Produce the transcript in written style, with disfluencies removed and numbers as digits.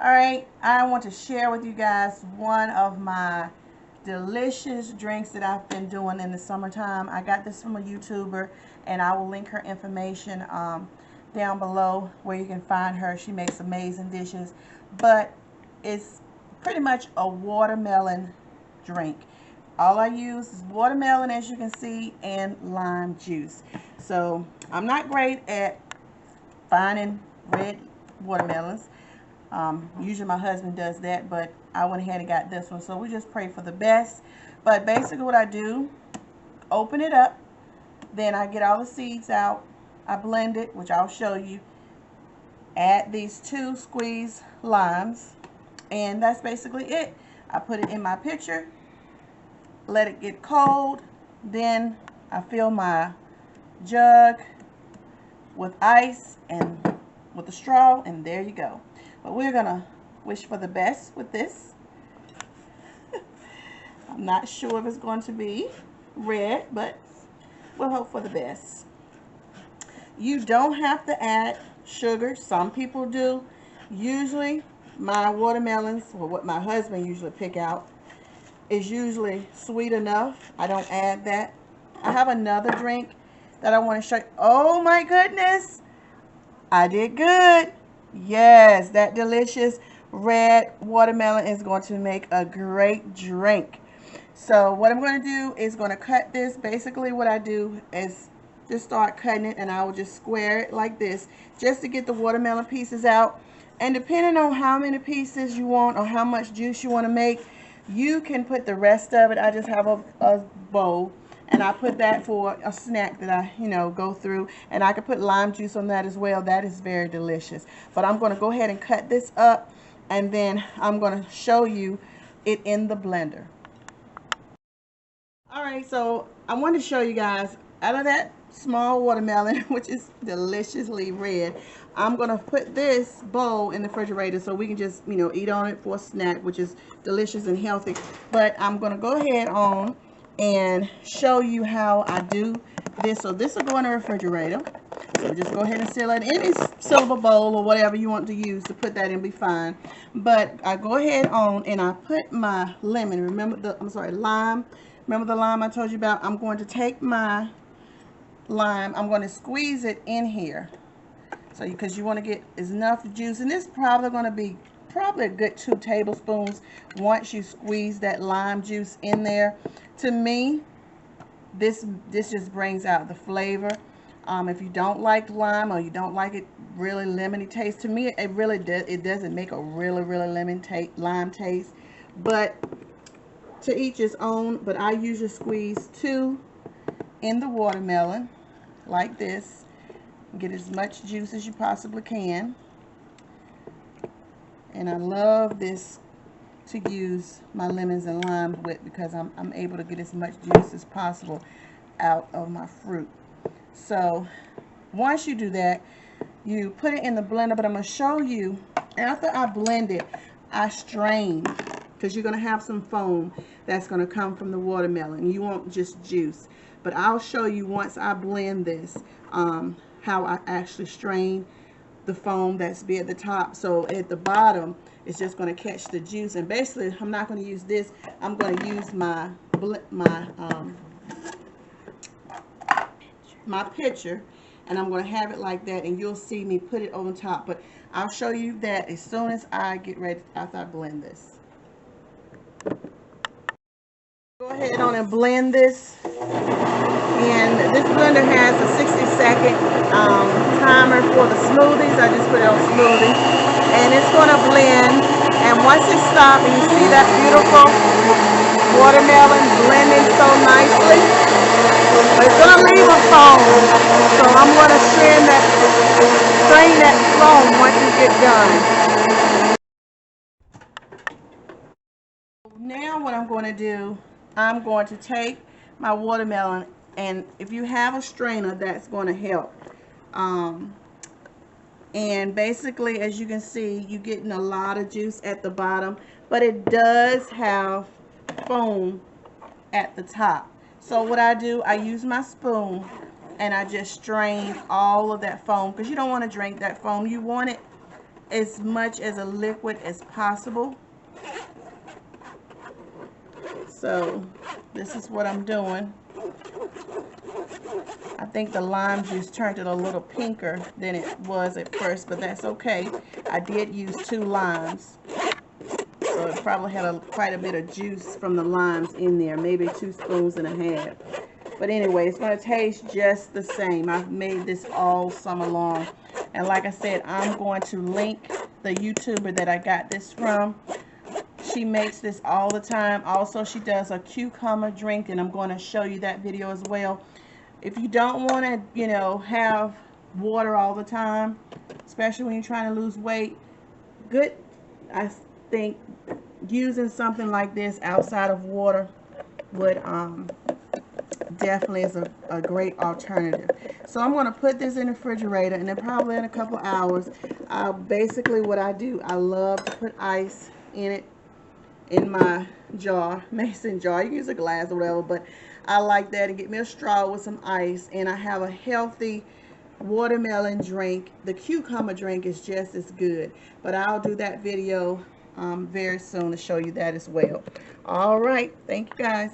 All right, I want to share with you guys one of my delicious drinks that I've been doing in the summertime. I got this from a YouTuber, and I will link her information down below where you can find her. She makes amazing dishes, but it's pretty much a watermelon drink. All I use is watermelon, as you can see, and lime juice. So I'm not great at finding red watermelons. Usually my husband does that, but I went ahead and got this one. So we just pray for the best. But basically what I do, open it up, then I get all the seeds out. I blend it, which I'll show you. Add these 2 squeezed limes, and that's basically it. I put it in my pitcher, let it get cold, then I fill my jug with ice and with a straw, and there you go. But we're gonna wish for the best with this. I'm not sure if it's going to be red, but we'll hope for the best. You don't have to add sugar. Some people do. Usually my watermelons, or what my husband usually pick out, is usually sweet enough. I don't add that. I have another drink that I want to show you. Oh my goodness, I did good. Yes, that delicious red watermelon is going to make a great drink. So what I'm going to do is going to cut this. Basically what I do is just start cutting it, and I will just square it like this just to get the watermelon pieces out. And depending on how many pieces you want or how much juice you want to make, you can put the rest of it. I just have a bowl, and I put that for a snack that I, go through. And I could put lime juice on that as well. That is very delicious. But I'm going to go ahead and cut this up, and then I'm going to show you it in the blender. All right, so I want to show you guys out of that small watermelon, which is deliciously red. I'm going to put this bowl in the refrigerator so we can just, eat on it for a snack, which is delicious and healthy. But I'm going to go ahead on and show you how I do this. So this will go in the refrigerator. So just go ahead and seal it in any silver bowl or whatever you want to use to put that in, be fine. But I go ahead on and I put my lemon. Remember lime. Remember the lime I told you about? I'm going to take my lime. I'm going to squeeze it in here. So because you want to get enough juice, and this is probably going to be a good 2 tablespoons once you squeeze that lime juice in there. To me, this just brings out the flavor. If you don't like lime or you don't like it really lemony taste, to me it really does. It doesn't make a really lime taste, but to each his own. But I usually squeeze 2 in the watermelon like this. Get as much juice as you possibly can. And I love this to use my lemons and limes with, because I'm able to get as much juice as possible out of my fruit. So once you do that, you put it in the blender. But I'm going to show you, after I blend it, I strain, because you're going to have some foam that's going to come from the watermelon. You won't just juice. But I'll show you once I blend this how I actually strain the foam that's be at the top. So at the bottom, it's just going to catch the juice. And basically, I'm not going to use this. I'm going to use my pitcher, and I'm going to have it like that, and you'll see me put it on top. But I'll show you that as soon as I get ready, after I blend this. Go ahead on and blend this. And this blender has a 60-second timer for the smoothies. I just put it on smoothie. And it's going to blend. And once it stops, and you see that beautiful watermelon blending so nicely, but it's going to leave a foam. So I'm going to strain that foam once you get done. Now what I'm going to do, I'm going to take my watermelon, and if you have a strainer, that's going to help. And basically, as you can see, you're getting a lot of juice at the bottom, but it does have foam at the top. So what I do, I use my spoon and I just strain all of that foam, because you don't want to drink that foam. You want it as much as a liquid as possible. So this is what I'm doing. I think the lime juice turned it a little pinker than it was at first, but that's okay. I did use 2 limes, so it probably had quite a bit of juice from the limes in there, maybe 2 spoons and a half. But anyway, it's going to taste just the same. I've made this all summer long. And like I said, I'm going to link the YouTuber that I got this from. She makes this all the time. Also, she does a cucumber drink, and I'm going to show you that video as well. If you don't want to, you know, have water all the time, especially when you're trying to lose weight, I think using something like this outside of water would definitely is a great alternative. So I'm going to put this in the refrigerator, and then probably in a couple hours, basically what I do, I love to put ice in it, in my jar, mason jar. You can use a glass or whatever, but I like that, and get me a straw with some ice, and I have a healthy watermelon drink. The cucumber drink is just as good, but I'll do that video very soon to show you that as well. All right, thank you guys.